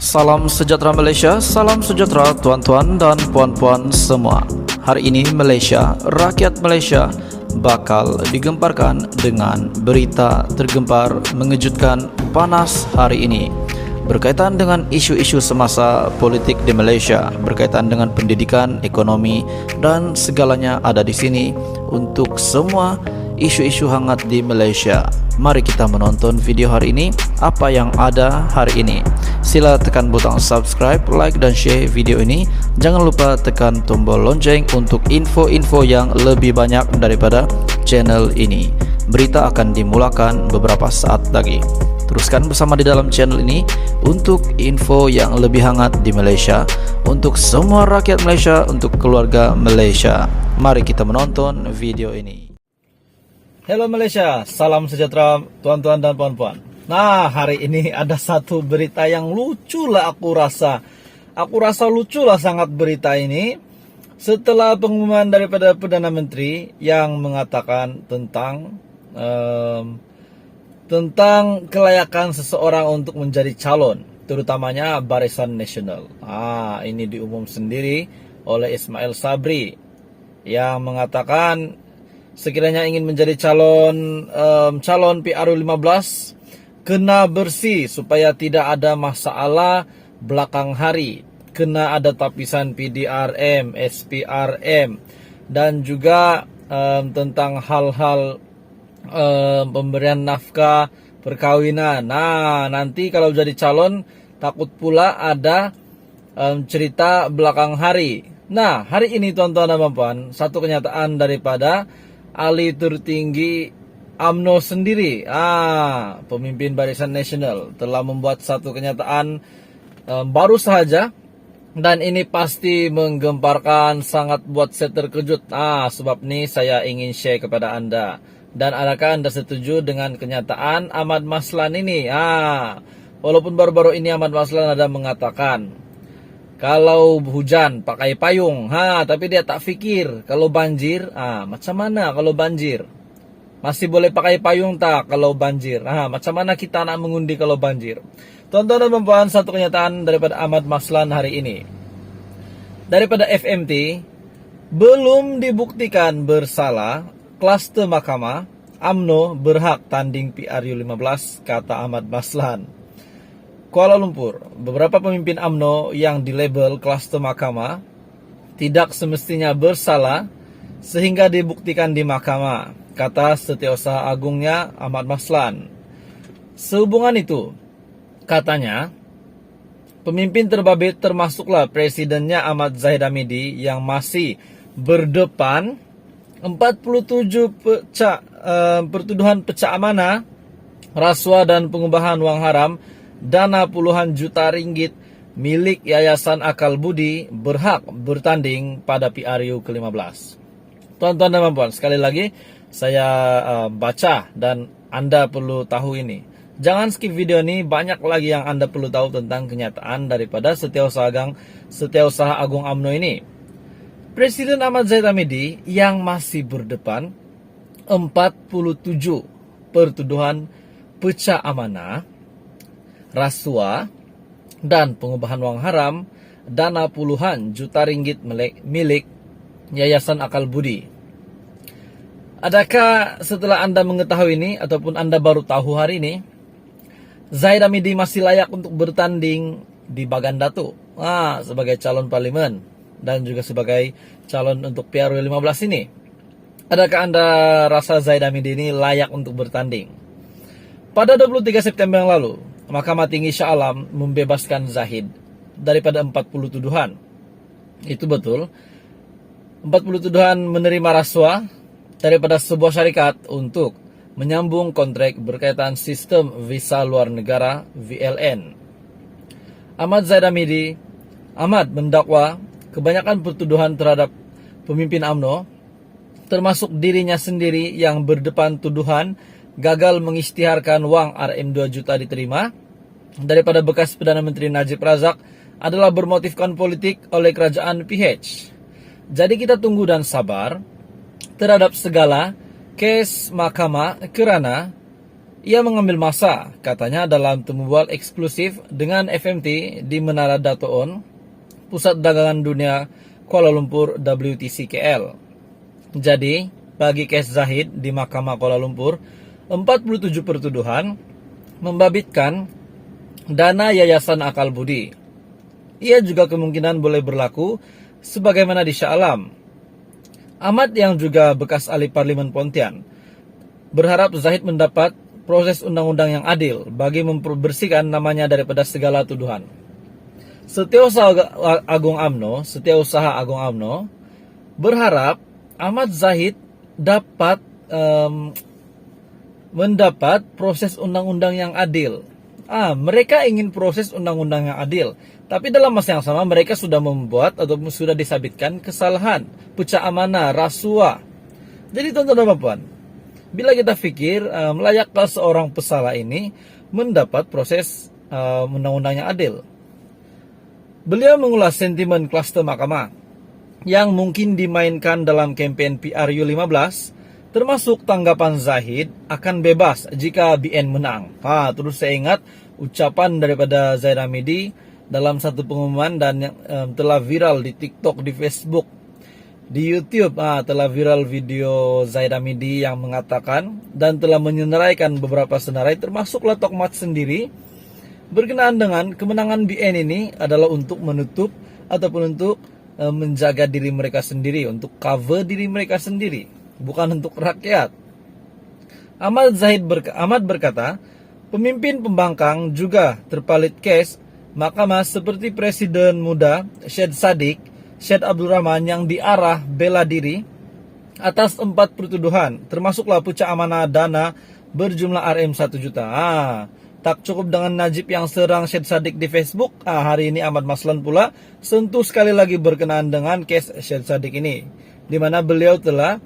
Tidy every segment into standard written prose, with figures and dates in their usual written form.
Salam sejahtera Malaysia, salam sejahtera tuan-tuan dan puan-puan semua. Hari ini Malaysia, rakyat Malaysia bakal digemparkan dengan berita tergempar mengejutkan panas hari ini berkaitan dengan isu-isu semasa politik di Malaysia, berkaitan dengan pendidikan, ekonomi dan segalanya ada di sini untuk semua isu-isu hangat di Malaysia. Mari kita menonton video hari ini, apa yang ada hari ini. Sila tekan butang subscribe, like dan share video ini. Jangan lupa tekan tombol lonceng untuk info-info yang lebih banyak daripada channel ini. Berita akan dimulakan beberapa saat lagi. Teruskan bersama di dalam channel ini untuk info yang lebih hangat di Malaysia, untuk semua rakyat Malaysia, untuk keluarga Malaysia. Mari kita menonton video ini. Hello Malaysia, salam sejahtera tuan-tuan dan puan-puan. Nah, hari ini ada satu berita yang lucu lah aku rasa. Aku rasa lucu lah sangat berita ini. Setelah pengumuman daripada Perdana Menteri yang mengatakan tentang kelayakan seseorang untuk menjadi calon, terutamanya Barisan Nasional. Ini diumum sendiri oleh Ismail Sabri yang mengatakan sekiranya ingin menjadi calon PRU 15 kena bersih supaya tidak ada masalah belakang hari, kena ada tapisan PDRM, SPRM dan juga tentang hal-hal pemberian nafkah perkawinan. Nah, nanti kalau jadi calon takut pula ada cerita belakang hari. Nah, hari ini tuan-tuan dan puan, satu kenyataan daripada ahli tertinggi UMNO sendiri, pemimpin Barisan Nasional telah membuat satu kenyataan baru saja, dan ini pasti menggemparkan sangat buat saya terkejut. Sebab ini saya ingin share kepada anda. Dan adakah anda setuju dengan kenyataan Ahmad Maslan ini? Walaupun baru-baru ini Ahmad Maslan ada mengatakan kalau hujan pakai payung, tapi dia tak fikir kalau banjir, macam mana kalau banjir? Masih boleh pakai payung tak kalau banjir? Macam mana kita nak mengundi kalau banjir? Tuan-tuan dan puan, satu kenyataan daripada Ahmad Maslan hari ini. Daripada FMT, belum dibuktikan bersalah, kluster mahkamah, UMNO berhak tanding PRU 15, kata Ahmad Maslan. Kuala Lumpur, beberapa pemimpin UMNO yang dilabel kluster mahkamah tidak semestinya bersalah sehingga dibuktikan di mahkamah, kata Setiausaha Agungnya Ahmad Maslan. Sehubungan itu, katanya, pemimpin terbabit termasuklah presidennya Ahmad Zahid Hamidi yang masih berdepan 47 pertuduhan pecah amanah, rasuah dan pengubahan wang haram, dana puluhan juta ringgit milik Yayasan Akal Budi berhak bertanding pada PRU ke-15. Tuan-tuan dan puan, sekali lagi saya baca dan anda perlu tahu ini. Jangan skip video ini, banyak lagi yang anda perlu tahu tentang kenyataan daripada Setiausaha Agung UMNO ini. Presiden Ahmad Zahid Hamidi yang masih berdepan 47 pertuduhan pecah amanah, rasuah dan pengubahan wang haram, dana puluhan juta ringgit milik Yayasan Akal Budi. Adakah setelah anda mengetahui ini ataupun anda baru tahu hari ini, Zahid Hamidi masih layak untuk bertanding di Bagan Datuk sebagai calon parlimen dan juga sebagai calon untuk PRU 15 ini? Adakah anda rasa Zahid Hamidi ini layak untuk bertanding? Pada 23 September yang lalu, Mahkamah Tinggi Shah Alam membebaskan Zahid daripada 40 tuduhan. Itu betul. 40 tuduhan menerima rasuah daripada sebuah syarikat untuk menyambung kontrak berkaitan sistem visa luar negara VLN. Ahmad Zahid Hamidi mendakwa kebanyakan pertuduhan terhadap pemimpin UMNO, termasuk dirinya sendiri yang berdepan tuduhan gagal mengisytiharkan wang RM 2 juta diterima daripada bekas Perdana Menteri Najib Razak adalah bermotifkan politik oleh kerajaan PH. Jadi kita tunggu dan sabar terhadap segala kes mahkamah kerana Ia mengambil masa, katanya dalam temubual eksklusif dengan FMT di Menara Datoon, Pusat Dagangan Dunia Kuala Lumpur WTC KL. Jadi, bagi kes Zahid di Mahkamah Kuala Lumpur, 47 pertuduhan membabitkan dana Yayasan Akal Budi. Ia juga kemungkinan boleh berlaku sebagaimana di Shah Alam. Ahmad yang juga bekas ahli Parlimen Pontian berharap Zahid mendapat proses undang-undang yang adil bagi membersihkan namanya daripada segala tuduhan. Setiausaha Agung UMNO berharap Ahmad Zahid dapat mendapat proses undang-undang yang adil. Mereka ingin proses undang-undang yang adil, tapi dalam masa yang sama mereka sudah membuat atau sudah disabitkan kesalahan, pecah amanah, rasuah. Jadi tuan-tuan dan puan, bila kita pikir layakkah seorang pesalah ini mendapat proses undang-undang yang adil? Beliau mengulas sentimen klaster mahkamah yang mungkin dimainkan dalam kampanye PRU15, termasuk tanggapan Zahid akan bebas jika BN menang. Terus saya ingat ucapan daripada Zaid Hamidi dalam satu pengumuman dan yang telah viral di TikTok, di Facebook, di YouTube. Telah viral video Zaid Hamidi yang mengatakan dan telah menyenaraikan beberapa senarai termasuk Latok Mat sendiri berkenaan dengan kemenangan BN ini adalah untuk menutup ataupun untuk menjaga diri mereka sendiri, untuk cover diri mereka sendiri, bukan untuk rakyat. Ahmad berkata, pemimpin pembangkang juga terpalit kes mahkamah seperti Presiden Muda Syed Saddiq, Syed Abdul Rahman yang diarah bela diri atas 4 pertuduhan, termasuklah pecah amanah dana berjumlah RM 1 juta. Tak cukup dengan Najib yang serang Syed Saddiq di Facebook, hari ini Ahmad Maslan pula sentuh sekali lagi berkenaan dengan kes Syed Saddiq ini, di mana beliau telah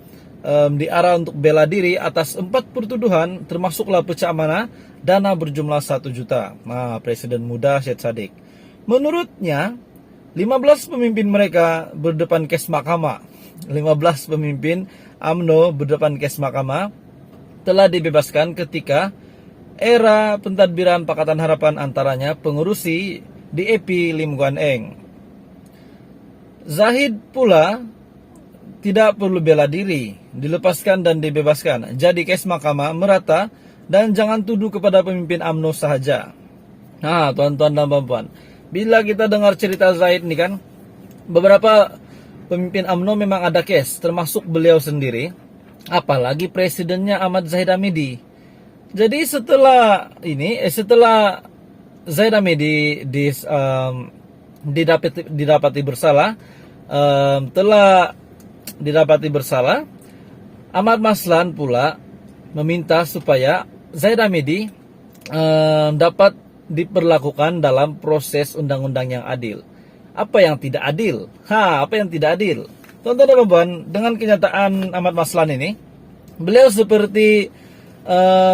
diarah untuk bela diri atas 4 pertuduhan, termasuklah pecah amanah dana berjumlah 1 juta. Presiden Muda Syed Saddiq. Menurutnya, 15 pemimpin mereka berdepan kes mahkamah. 15 pemimpin UMNO berdepan kes mahkamah telah dibebaskan ketika era pentadbiran Pakatan Harapan, antaranya pengurusi DAP Lim Guan Eng. Zahid pula tidak perlu bela diri, dilepaskan dan dibebaskan. Jadi kes mahkamah merata dan jangan tuduh kepada pemimpin UMNO sahaja. Tuan-tuan dan puan, bila kita dengar cerita Zahid ini kan, beberapa pemimpin UMNO memang ada kes, termasuk beliau sendiri, apalagi presidennya Ahmad Zahid Hamidi. Jadi setelah Zaid Hamidi didapati bersalah, Ahmad Maslan pula meminta supaya Zaid Hamidi dapat diperlakukan dalam proses undang-undang yang adil. Apa yang tidak adil? Apa yang tidak adil? Tonton teman-teman, dengan kenyataan Ahmad Maslan ini, beliau seperti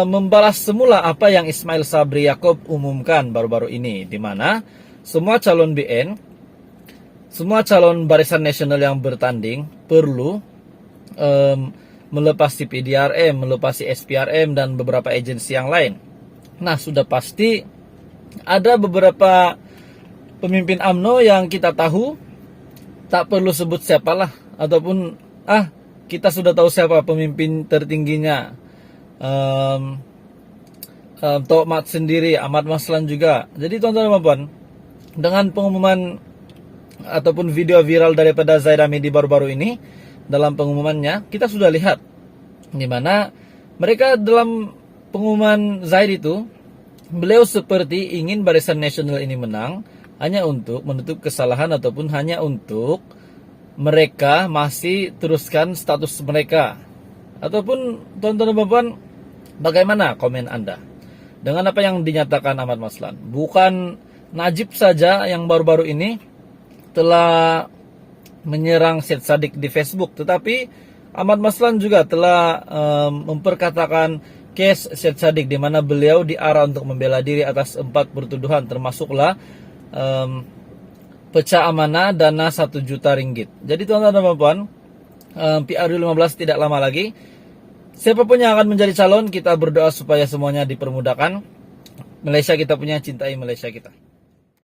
membalas semula apa yang Ismail Sabri Yaakob umumkan baru-baru ini, di mana semua calon BN, semua calon Barisan Nasional yang bertanding perlu melepasi PDRM, melepasi SPRM dan beberapa agensi yang lain. Sudah pasti ada beberapa pemimpin UMNO yang kita tahu, tak perlu sebut siapalah, ataupun kita sudah tahu siapa pemimpin tertingginya. Tok Mat sendiri, Ahmad Maslan juga. Jadi tuan-tuan dan puan, dengan pengumuman ataupun video viral daripada Zaid Hamidi baru-baru ini, dalam pengumumannya kita sudah lihat di mana mereka dalam pengumuman Zaid itu, beliau seperti ingin Barisan Nasional ini menang hanya untuk menutup kesalahan ataupun hanya untuk mereka masih teruskan status mereka. Ataupun tuan-tuan dan puan, bagaimana komen Anda dengan apa yang dinyatakan Ahmad Maslan? Bukan Najib saja yang baru-baru ini telah menyerang Syed Saddiq di Facebook, tetapi Ahmad Maslan juga telah memperkatakan kes Syed Saddiq, di mana beliau diarah untuk membela diri atas 4 pertuduhan, termasuklah pecah amanah dana 1 juta ringgit. Jadi tuan-tuan dan puan, PRU 15 tidak lama lagi Siapapun yang akan menjadi calon, kita berdoa supaya semuanya dipermudahkan. Malaysia kita punya, cintai Malaysia kita.